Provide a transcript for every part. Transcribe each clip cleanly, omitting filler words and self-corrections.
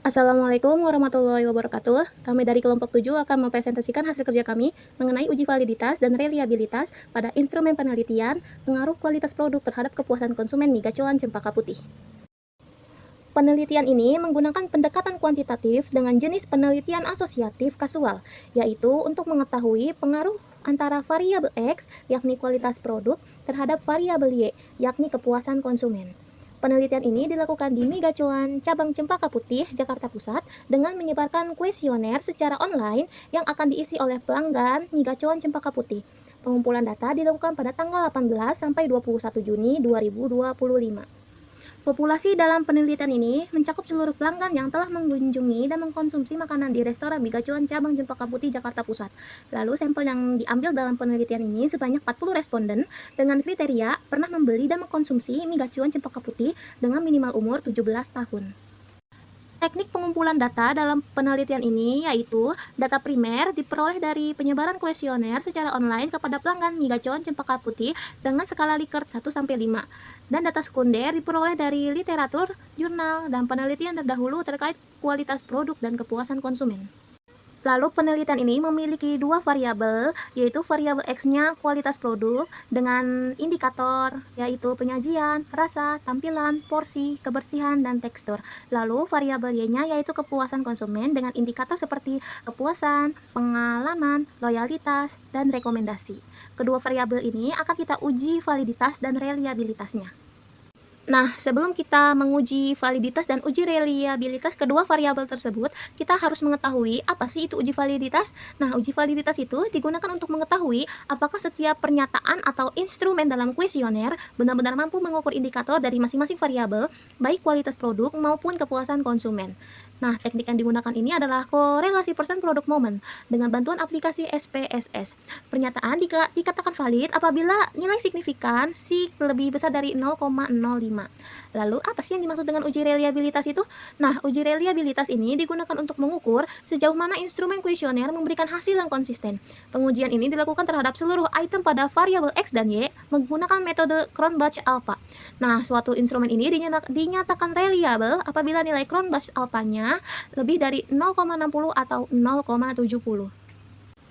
Assalamualaikum warahmatullahi wabarakatuh. Kami dari kelompok 7 akan mempresentasikan hasil kerja kami mengenai uji validitas dan reliabilitas pada instrumen penelitian pengaruh kualitas produk terhadap kepuasan konsumen mie gacoan cempaka putih. Penelitian ini menggunakan pendekatan kuantitatif dengan jenis penelitian asosiatif kasual, yaitu untuk mengetahui pengaruh antara variabel X, yakni kualitas produk, terhadap variabel Y, yakni kepuasan konsumen. Penelitian ini dilakukan di Mie Gacoan Cabang Cempaka Putih, Jakarta Pusat, dengan menyebarkan kuesioner secara online yang akan diisi oleh pelanggan Mie Gacoan Cempaka Putih. Pengumpulan data dilakukan pada tanggal 18 sampai 21 Juni 2025. Populasi dalam penelitian ini mencakup seluruh pelanggan yang telah mengunjungi dan mengkonsumsi makanan di restoran Mie Gacoan Cabang Cempaka Putih, Jakarta Pusat. Lalu sampel yang diambil dalam penelitian ini sebanyak 40 responden dengan kriteria pernah membeli dan mengkonsumsi Mie Gacoan Cempaka Putih dengan minimal umur 17 tahun. Teknik pengumpulan data dalam penelitian ini yaitu data primer diperoleh dari penyebaran kuesioner secara online kepada pelanggan Mie Gacoan Cempaka Putih dengan skala Likert 1-5 dan data sekunder diperoleh dari literatur, jurnal, dan penelitian terdahulu terkait kualitas produk dan kepuasan konsumen. Lalu penelitian ini memiliki dua variabel, yaitu variabel X-nya kualitas produk dengan indikator, yaitu penyajian, rasa, tampilan, porsi, kebersihan, dan tekstur. Lalu variabel Y-nya yaitu kepuasan konsumen dengan indikator seperti kepuasan, pengalaman, loyalitas, dan rekomendasi. Kedua variabel ini akan kita uji validitas dan reliabilitasnya. Nah, sebelum kita menguji validitas dan uji reliabilitas kedua variabel tersebut, kita harus mengetahui apa sih itu uji validitas. Nah, uji validitas itu digunakan untuk mengetahui apakah setiap pernyataan atau instrumen dalam kuesioner benar-benar mampu mengukur indikator dari masing-masing variabel, baik kualitas produk maupun kepuasan konsumen. Nah, teknik yang digunakan ini adalah korelasi persen produk moment dengan bantuan aplikasi SPSS. Pernyataan dikatakan valid apabila nilai signifikan SIG lebih besar dari 0,05. Lalu, apa sih yang dimaksud dengan uji reliabilitas itu? Nah, uji reliabilitas ini digunakan untuk mengukur sejauh mana instrumen kuesioner memberikan hasil yang konsisten. Pengujian ini dilakukan terhadap seluruh item pada variabel X dan Y menggunakan metode Cronbach-Alpha. Nah, suatu instrumen ini dinyatakan reliable apabila nilai Cronbach-Alpha-nya lebih dari 0,60 atau 0,70.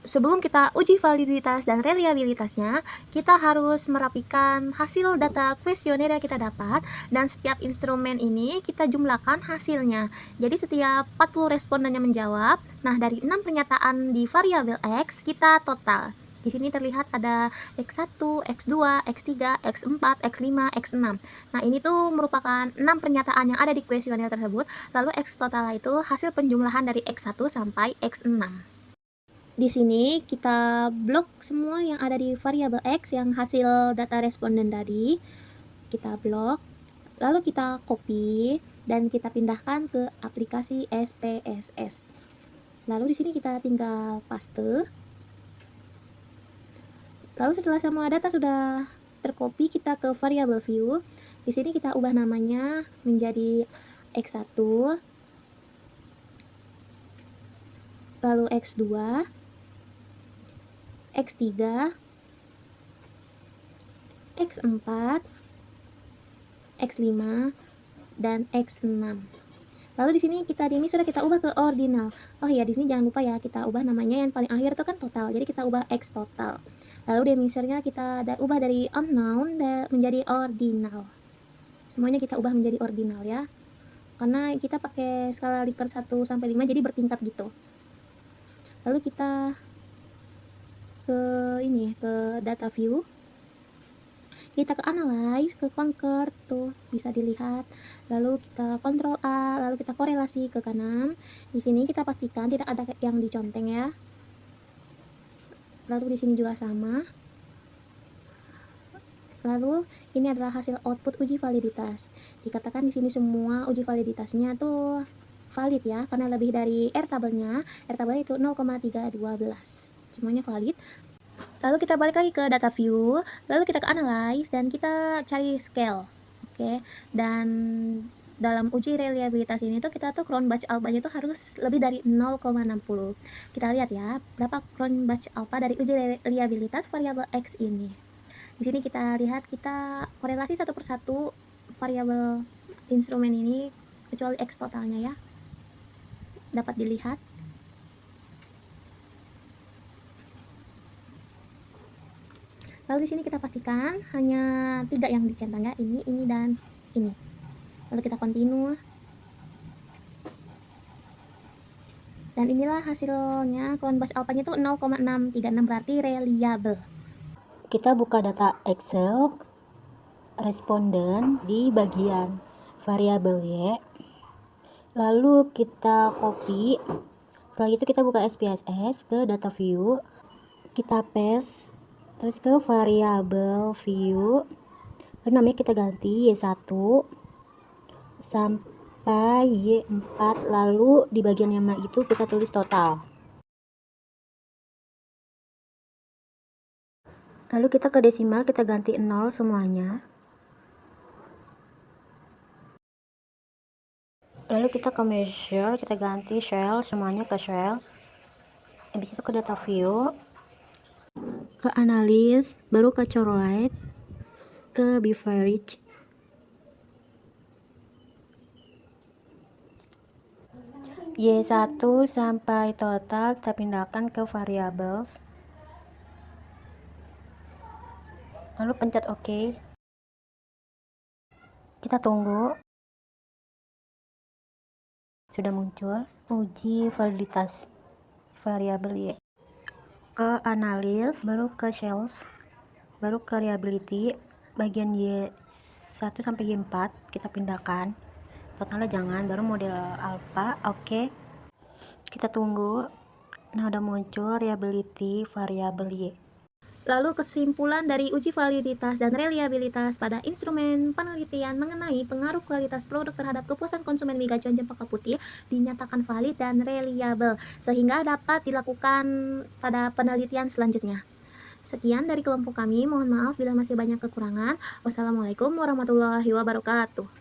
Sebelum kita uji validitas dan reliabilitasnya, kita harus merapikan hasil data kuesioner yang kita dapat dan setiap instrumen ini kita jumlahkan hasilnya. Jadi setiap 40 responden yang menjawab, nah dari 6 pernyataan di variabel X kita total. Di sini terlihat ada X1, X2, X3, X4, X5, X6. Nah, ini tuh merupakan 6 pernyataan yang ada di kuesioner tersebut. Lalu X total itu hasil penjumlahan dari X1 sampai X6. Di sini kita blok semua yang ada di variabel X yang hasil data responden tadi. Kita blok, lalu kita copy dan kita pindahkan ke aplikasi SPSS. Lalu di sini kita tinggal paste. Lalu setelah semua data sudah tercopy, kita ke variable view. Di sini kita ubah namanya menjadi X1, lalu X2, X3, X4, X5, dan X6. Lalu di sini ini sudah kita ubah ke ordinal. Oh iya, di sini jangan lupa ya, kita ubah namanya yang paling akhir itu kan total. Jadi kita ubah X total. Lalu demisiernya kita ubah dari unknown menjadi ordinal. Semuanya kita ubah menjadi ordinal ya. Karena kita pakai skala Likert 1-5 jadi bertingkat gitu. Lalu kita ke data view. Kita ke analyze, ke conquer, tuh bisa dilihat. Lalu kita Ctrl A, lalu kita korelasi ke kanan. Di sini kita pastikan tidak ada yang diconteng ya. Lalu di sini juga sama. Lalu ini adalah hasil output uji validitas. Dikatakan di sini semua uji validitasnya tuh valid ya, karena lebih dari R tabelnya itu 0,312. Semuanya valid. Lalu kita balik lagi ke data view, lalu kita ke analyze dan kita cari scale. Oke. Dan dalam uji reliabilitas ini tuh kita tuh Cronbach-Alpha-nya tuh harus lebih dari 0,60. Kita lihat ya, berapa Cronbach-Alpha dari uji reliabilitas variabel X ini. Di sini kita lihat, kita korelasi satu persatu variabel instrumen ini kecuali X totalnya ya. dapat dilihat. Lalu di sini kita pastikan hanya 3 yang dicentang ya, ini dan ini. Lalu kita continue. Dan inilah hasilnya, clone batch alpha-nya itu 0,636, berarti reliable. Kita buka data Excel responden di bagian variabel Y. Lalu kita copy. Setelah itu kita buka SPSS ke data view. Kita paste terus ke variabel view. Lalu namanya kita ganti Y1 sampai Y4. Lalu di bagian yang itu kita tulis total. Lalu kita ke desimal, kita ganti 0 semuanya. Lalu kita ke measure, kita ganti shell, semuanya ke shell. Habis itu ke data view, ke analis, baru ke correlate, ke beverage. Y1 sampai total kita pindahkan ke variables. Lalu pencet OK. Kita tunggu. Sudah muncul uji validitas variabel Y. Ke analis, baru ke shells, baru ke reliability. Bagian Y1 sampai Y4 kita pindahkan. Totalnya jangan, baru model alpha. Oke. Kita tunggu. Nah, udah muncul reliability variabel Y. Lalu kesimpulan dari uji validitas dan reliabilitas pada instrumen penelitian mengenai pengaruh kualitas produk terhadap kepuasan konsumen mie gacoan cempaka putih dinyatakan valid dan reliable, sehingga dapat dilakukan pada penelitian selanjutnya. Sekian dari kelompok kami, mohon maaf bila masih banyak kekurangan. Wassalamualaikum warahmatullahi wabarakatuh.